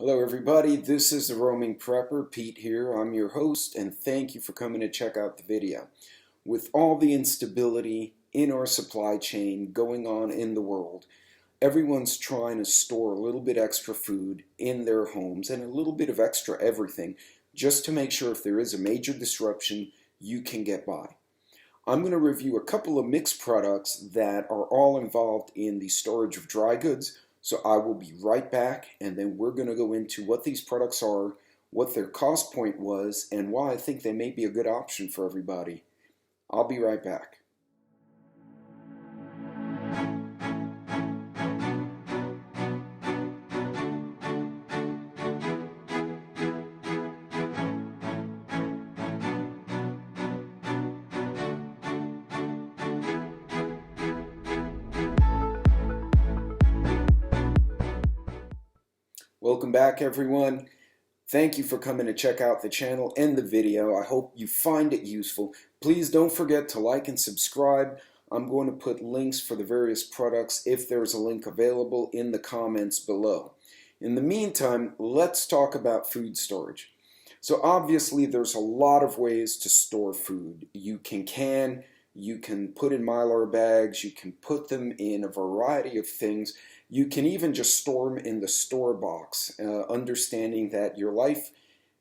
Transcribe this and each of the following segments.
Hello everybody, this is the Roaming Prepper, Pete here. I'm your host and thank you for coming to check out the video. With all the instability in our supply chain going on in the world, everyone's trying to store a little bit extra food in their homes and a little bit of extra everything just to make sure if there is a major disruption, you can get by. I'm going to review a couple of mixed products that are all involved in the storage of dry goods. So I will be right back, and then we're going to go into what these products are, what their cost point was, and why I think they may be a good option for everybody. I'll be right back. Welcome back everyone. Thank you for coming to check out the channel and the video. I hope you find it useful. Please don't forget to like and subscribe. I'm going to put links for the various products if there's a link available in the comments below. In the meantime, let's talk about food storage. So obviously there's a lot of ways to store food. You can put in Mylar bags, you can put them in a variety of things. You can even just store them in the store box, understanding that your life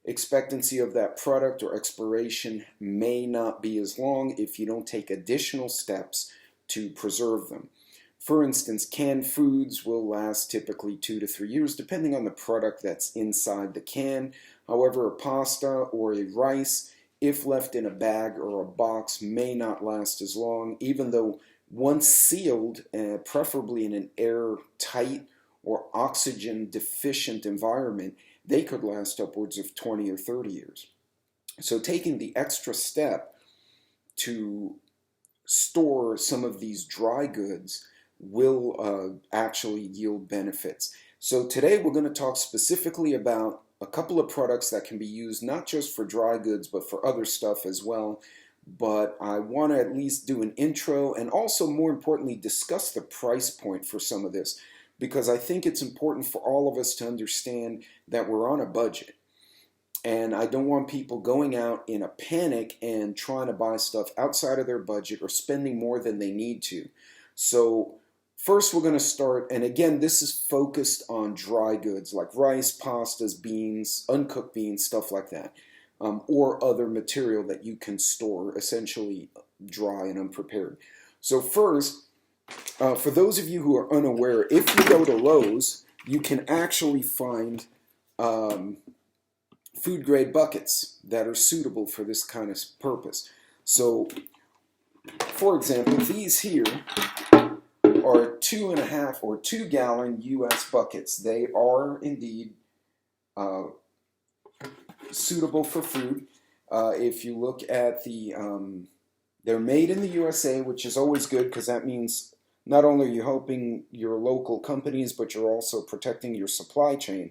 expectancy of that product or expiration may not be as long if you don't take additional steps to preserve them. For instance, canned foods will last typically 2 to 3 years depending on the product that's inside the can. However, a pasta or a rice, if left in a bag or a box, may not last as long, even though once sealed, preferably in an airtight or oxygen deficient environment, they could last upwards of 20 or 30 years. So taking the extra step to store some of these dry goods will actually yield benefits. So today we're going to talk specifically about a couple of products that can be used not just for dry goods but for other stuff as well. But I want to at least do an intro and also, more importantly, discuss the price point for some of this, because I think it's important for all of us to understand that we're on a budget. And I don't want people going out in a panic and trying to buy stuff outside of their budget or spending more than they need to. So first we're going to start, and again, this is focused on dry goods like rice, pastas, beans, uncooked beans, stuff like that. Or other material that you can store essentially dry and unprepared. So first, for those of you who are unaware, if you go to Lowe's, you can actually find food grade buckets that are suitable for this kind of purpose. So, for example, these here are 2.5 or 2 gallon US buckets. They are indeed suitable for food. If you look at the, they're made in the USA, which is always good because that means not only are you helping your local companies, but you're also protecting your supply chain.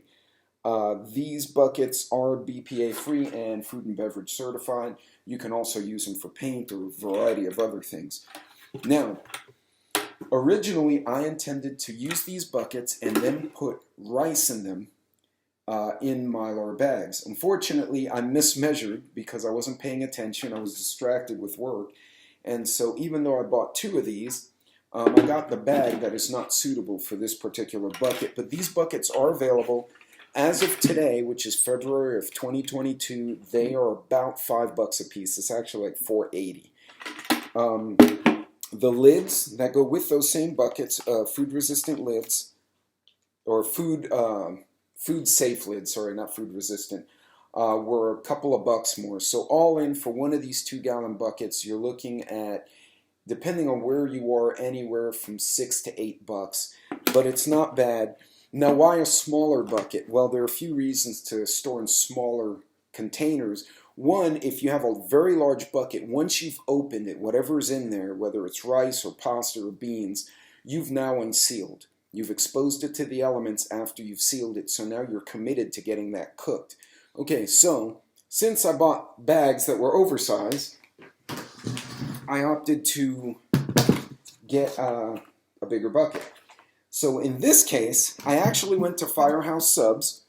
These buckets are BPA free and food and beverage certified. You can also use them for paint or a variety of other things. Now, originally I intended to use these buckets and then put rice in them in Mylar bags. Unfortunately, I mismeasured because I wasn't paying attention. I was distracted with work. And so even though I bought 2 of these, I got the bag that is not suitable for this particular bucket. But these buckets are available as of today, which is February of 2022. They are about $5 a piece. It's actually like $4.80. The lids that go with those same buckets, food resistant lids, or food safe lids, sorry, not food resistant, were a couple of bucks more. So all in, for one of these 2 gallon buckets, you're looking at, depending on where you are, anywhere from $6 to $8. But it's not bad. Now, why a smaller bucket? Well, there are a few reasons to store in smaller containers. One, if you have a very large bucket, once you've opened it, whatever's in there, whether it's rice or pasta or beans, you've now unsealed. You've exposed it to the elements after you've sealed it, so now you're committed to getting that cooked. Okay, so since I bought bags that were oversized, I opted to get a bigger bucket. So in this case, I actually went to Firehouse Subs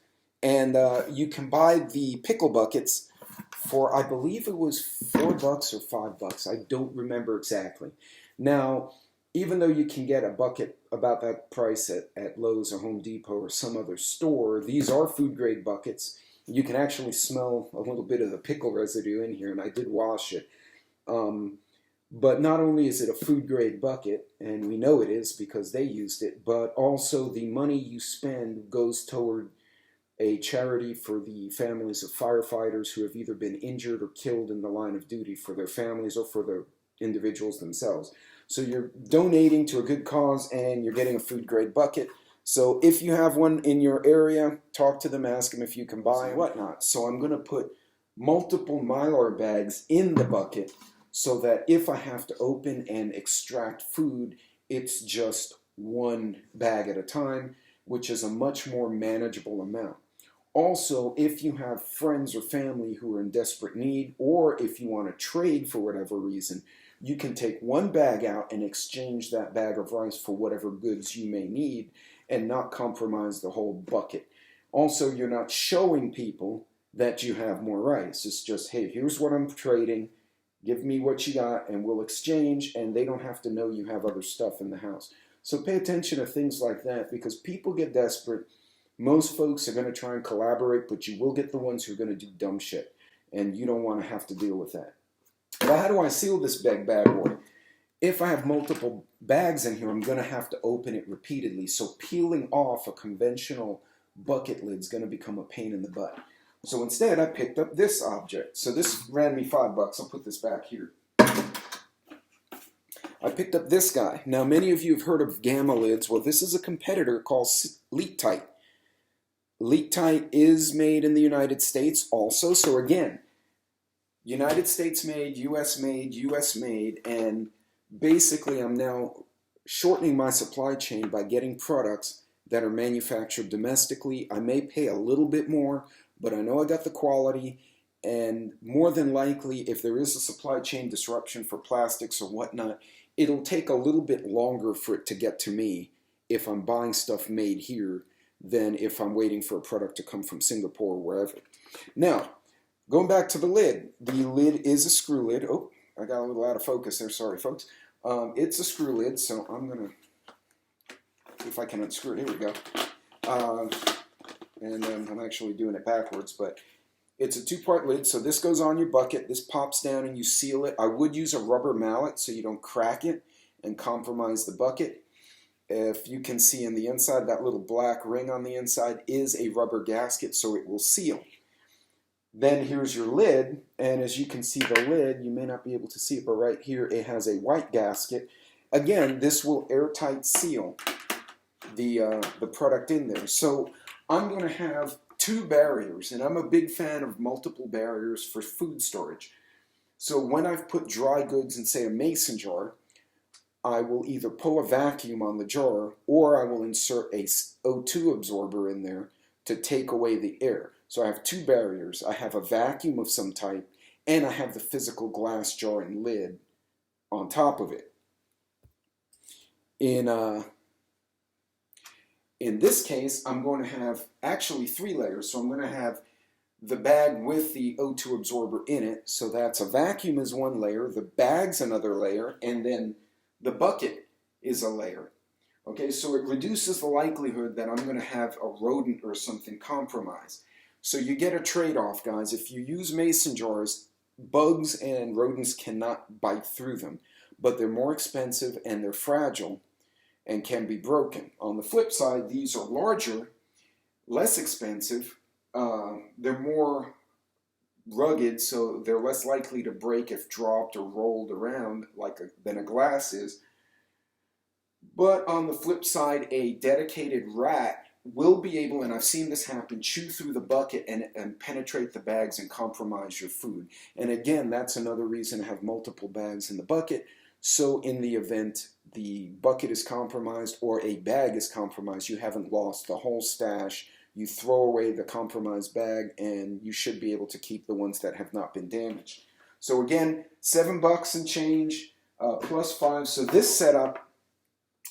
And you can buy the pickle buckets for, I believe it was $4 or $5. I don't remember exactly. Now, even though you can get a bucket about that price at Lowe's or Home Depot or some other store, these are food grade buckets. You can actually smell a little bit of the pickle residue in here, and I did wash it. But not only is it a food grade bucket, and we know it is because they used it, but also the money you spend goes toward a charity for the families of firefighters who have either been injured or killed in the line of duty, for their families or for the individuals themselves. So you're donating to a good cause and you're getting a food grade bucket. So if you have one in your area, talk to them, ask them if you can buy and whatnot. So I'm going to put multiple Mylar bags in the bucket so that if I have to open and extract food, it's just one bag at a time, which is a much more manageable amount. Also, if you have friends or family who are in desperate need, or if you want to trade for whatever reason, you can take one bag out and exchange that bag of rice for whatever goods you may need and not compromise the whole bucket. Also, you're not showing people that you have more rice. It's just, hey, here's what I'm trading. Give me what you got and we'll exchange, and they don't have to know you have other stuff in the house. So pay attention to things like that because people get desperate. Most folks are going to try and collaborate, but you will get the ones who are going to do dumb shit, and you don't want to have to deal with that. Well, how do I seal this bad boy? If I have multiple bags in here, I'm going to have to open it repeatedly, so peeling off a conventional bucket lid is going to become a pain in the butt. So instead, I picked up this object. So this ran me $5. I'll put this back here. I picked up this guy. Now, many of you have heard of Gamma lids. Well, this is a competitor called Leak Tight. Leak Tight is made in the United States also. So again, United States made, US made, US made, and basically I'm now shortening my supply chain by getting products that are manufactured domestically. I may pay a little bit more, but I know I got the quality, and more than likely, if there is a supply chain disruption for plastics or whatnot, it'll take a little bit longer for it to get to me if I'm buying stuff made here than if I'm waiting for a product to come from Singapore or wherever. Now, going back to the lid is a screw lid. Oh, I got a little out of focus there, sorry folks. It's a screw lid, so I'm going to see if I can unscrew it. Here we go. And I'm actually doing it backwards, but it's a two-part lid, so this goes on your bucket, this pops down and you seal it. I would use a rubber mallet so you don't crack it and compromise the bucket. If you can see on the inside, that little black ring on the inside is a rubber gasket, so it will seal. Then here's your lid, and as you can see the lid, you may not be able to see it, but right here it has a white gasket. Again, this will airtight seal the product in there. So I'm going to have two barriers, and I'm a big fan of multiple barriers for food storage. So when I've put dry goods in, say, a mason jar, I will either pull a vacuum on the jar or I will insert a O2 absorber in there to take away the air. So I have two barriers. I have a vacuum of some type and I have the physical glass jar and lid on top of it. In this case, I'm going to have actually 3 layers. So I'm going to have the bag with the O2 absorber in it. So that's a vacuum is one layer, the bag's another layer, and then the bucket is a layer. Okay, so it reduces the likelihood that I'm going to have a rodent or something compromised. So you get a trade-off, guys. If you use mason jars, bugs and rodents cannot bite through them, but they're more expensive and they're fragile and can be broken. On the flip side, these are larger, less expensive, they're more rugged, so they're less likely to break if dropped or rolled around than a glass is. But on the flip side, a dedicated rat will be able, and I've seen this happen, chew through the bucket and penetrate the bags and compromise your food. And again, that's another reason to have multiple bags in the bucket. So in the event the bucket is compromised or a bag is compromised, you haven't lost the whole stash. You throw away the compromised bag and you should be able to keep the ones that have not been damaged. So again, $7 and change plus 5. So this setup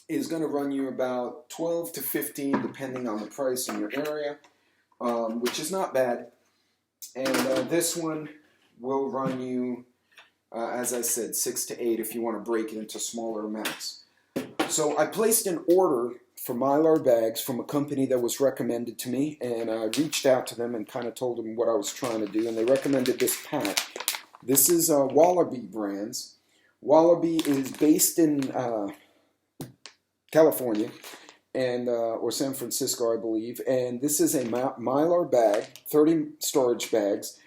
is going to run you about 12 to 15 depending on the price in your area. which is not bad. And this one will run you, as I said, 6 to 8 if you want to break it into smaller amounts. So I placed an order for Mylar bags from a company that was recommended to me, and I reached out to them and kind of told them what I was trying to do, and they recommended this pack. This is Wallaby brands. Wallaby is based in California, and or San Francisco, I believe, and this is a Mylar bag, 30 storage bags,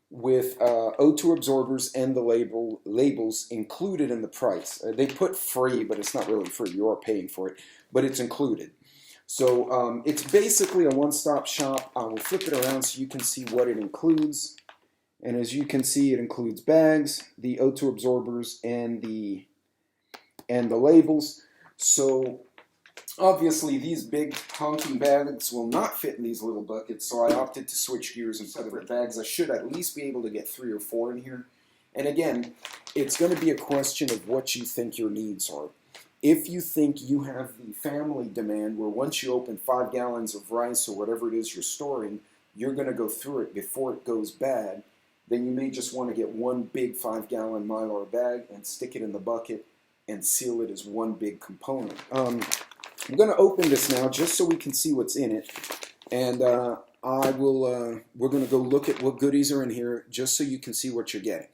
with O2 absorbers and the labels included in the price. They put free, but it's not really free. You are paying for it, but it's included. So it's basically a one-stop shop. I will flip it around so you can see what it includes. And as you can see, it includes bags, the O2 absorbers, and the labels. So obviously, these big honking bags will not fit in these little buckets, so I opted to switch gears and separate bags. I should at least be able to get 3 or 4 in here. And again, it's going to be a question of what you think your needs are. If you think you have the family demand where once you open 5 gallons of rice or whatever it is you're storing, you're going to go through it before it goes bad, then you may just want to get one big 5-gallon Mylar bag and stick it in the bucket and seal it as one big component. I'm going to open this now just so we can see what's in it, and we're going to go look at what goodies are in here just so you can see what you're getting.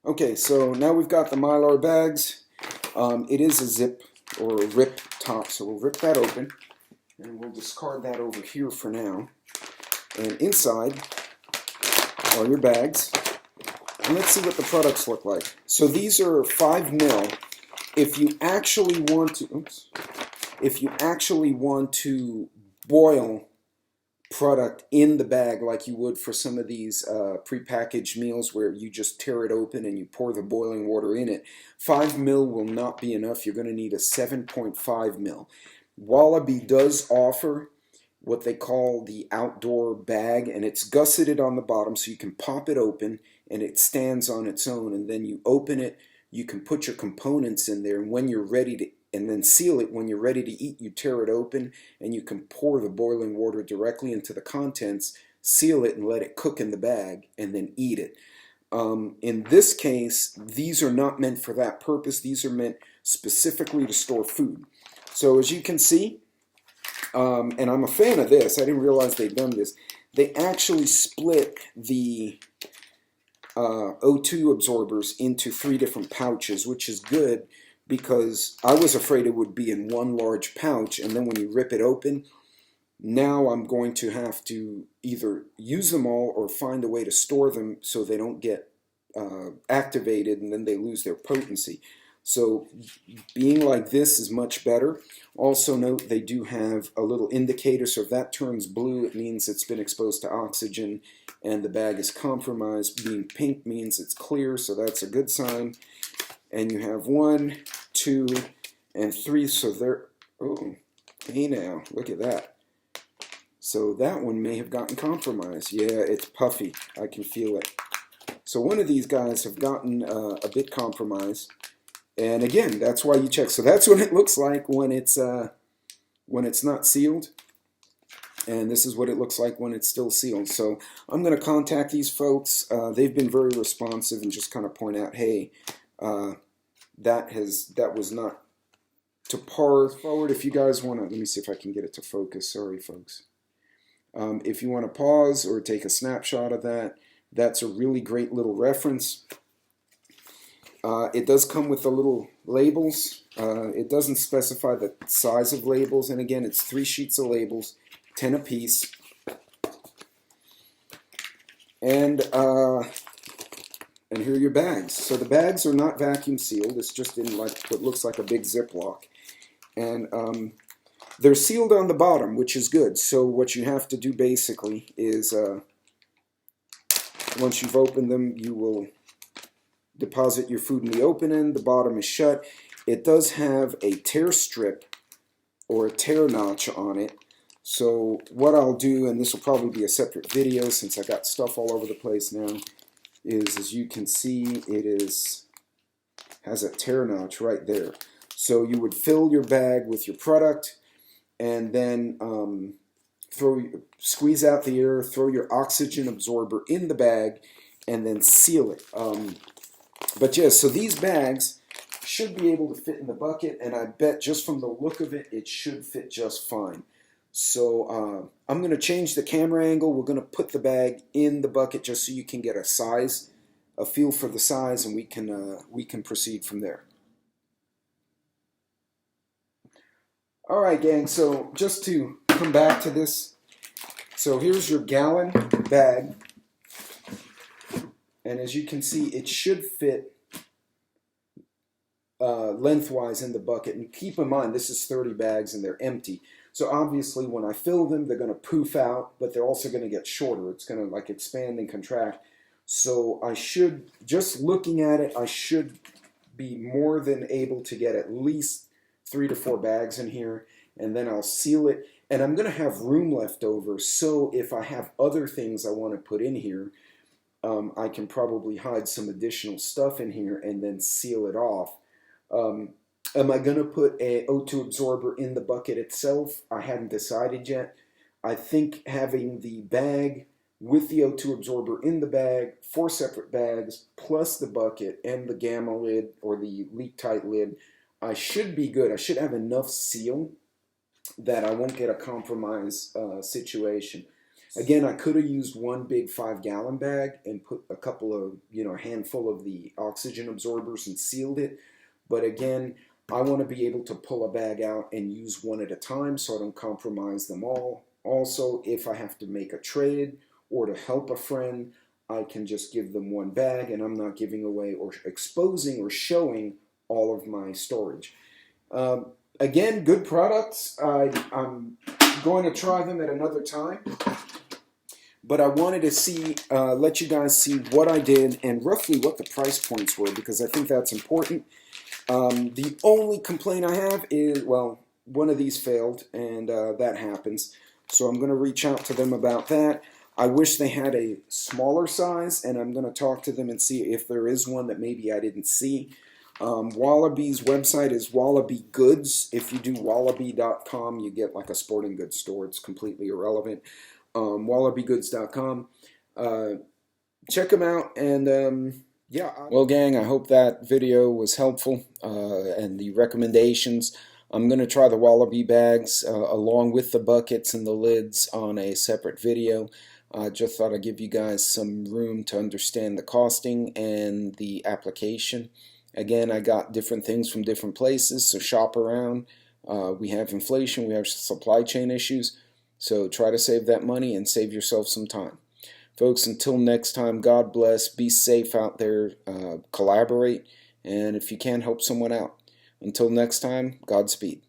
Okay, so now we've got the Mylar bags. It is a zip or a rip top, so we'll rip that open, and we'll discard that over here for now. And inside are your bags, and let's see what the products look like. So these are 5 mil. If you actually want to, boil product in the bag like you would for some of these prepackaged meals where you just tear it open and you pour the boiling water in it, 5 mil will not be enough. You're going to need a 7.5 mil. Wallaby does offer what they call the outdoor bag, and it's gusseted on the bottom so you can pop it open and it stands on its own, and then you open it, you can put your components in there, and when you're ready to, and then seal it, when you're ready to eat, you tear it open and you can pour the boiling water directly into the contents, seal it and let it cook in the bag, and then eat it. In this case, these are not meant for that purpose. These are meant specifically to store food. So as you can see, and I'm a fan of this, I didn't realize they'd done this, they actually split the O2 absorbers into 3 different pouches, which is good because I was afraid it would be in one large pouch, and then when you rip it open, now I'm going to have to either use them all or find a way to store them so they don't get activated and then they lose their potency. So being like this is much better. Also note they do have a little indicator, so if that turns blue, it means it's been exposed to oxygen and the bag is compromised. Being pink means it's clear, so that's a good sign. And you have 1, 2, and 3, so they're, oh, hey now, look at that. So that one may have gotten compromised. Yeah, it's puffy, I can feel it. So one of these guys have gotten a bit compromised. And again, that's why you check. So that's what it looks like when it's not sealed. And this is what it looks like when it's still sealed. So I'm going to contact these folks. They've been very responsive and just kind of point out, hey, that was not to par forward. If you guys want to, let me see if I can get it to focus. Sorry, folks. If you want to pause or take a snapshot of that, that's a really great little reference. It does come with the little labels. It doesn't specify the size of labels, and again, it's 3 sheets of labels, 10 apiece. And here are your bags. So the bags are not vacuum sealed. It's just in like what looks like a big Ziploc. And they're sealed on the bottom, which is good. So what you have to do basically is once you've opened them, you will deposit your food in the open end. The bottom is shut. It does have a tear strip or a tear notch on it. So what I'll do, and this will probably be a separate video since I got stuff all over the place now, is as you can see, has a tear notch right there. So you would fill your bag with your product and then squeeze out the air, throw your oxygen absorber in the bag, and then seal it. But yeah, so these bags should be able to fit in the bucket, and I bet just from the look of it, it should fit just fine. So I'm going to change the camera angle. We're going to put the bag in the bucket just so you can get a feel for the size, and we can proceed from there. All right, gang, so just to come back to this, so here's your gallon bag, and as you can see, it should fit lengthwise in the bucket. And keep in mind, this is 30 bags and they're empty. So obviously when I fill them, they're going to poof out, but they're also going to get shorter. It's going to like expand and contract. So I should, just looking at it, I should be more than able to get at least 3 to 4 bags in here, and then I'll seal it. And I'm going to have room left over, so if I have other things I want to put in here, I can probably hide some additional stuff in here and then seal it off. Am I going to put a O2 absorber in the bucket itself? I haven't decided yet. I think having the bag with the O2 absorber in the bag, 4 separate bags, plus the bucket and the gamma lid or the leak tight lid, I should be good. I should have enough seal that I won't get a compromise situation. Again, I could have used one big 5-gallon bag and put a couple of, a handful of the oxygen absorbers and sealed it. But again, I want to be able to pull a bag out and use one at a time so I don't compromise them all. Also, if I have to make a trade or to help a friend, I can just give them one bag and I'm not giving away or exposing or showing all of my storage. Again, good products. I'm going to try them at another time. But I wanted to see, let you guys see what I did and roughly what the price points were, because I think that's important. The only complaint I have is, well, one of these failed, and that happens. So I'm going to reach out to them about that. I wish they had a smaller size, and I'm going to talk to them and see if there is one that maybe I didn't see. Wallaby's website is Wallaby Goods. If you do wallaby.com, you get like a sporting goods store. It's completely irrelevant. Wallabygoods.com. Check them out, and yeah. Well, gang, I hope that video was helpful, and the recommendations. I'm going to try the Wallaby bags along with the buckets and the lids on a separate video. I just thought I'd give you guys some room to understand the costing and the application. Again, I got different things from different places, so shop around. We have inflation, we have supply chain issues, so try to save that money and save yourself some time. Folks, until next time, God bless, be safe out there, collaborate, and if you can, help someone out. Until next time, Godspeed.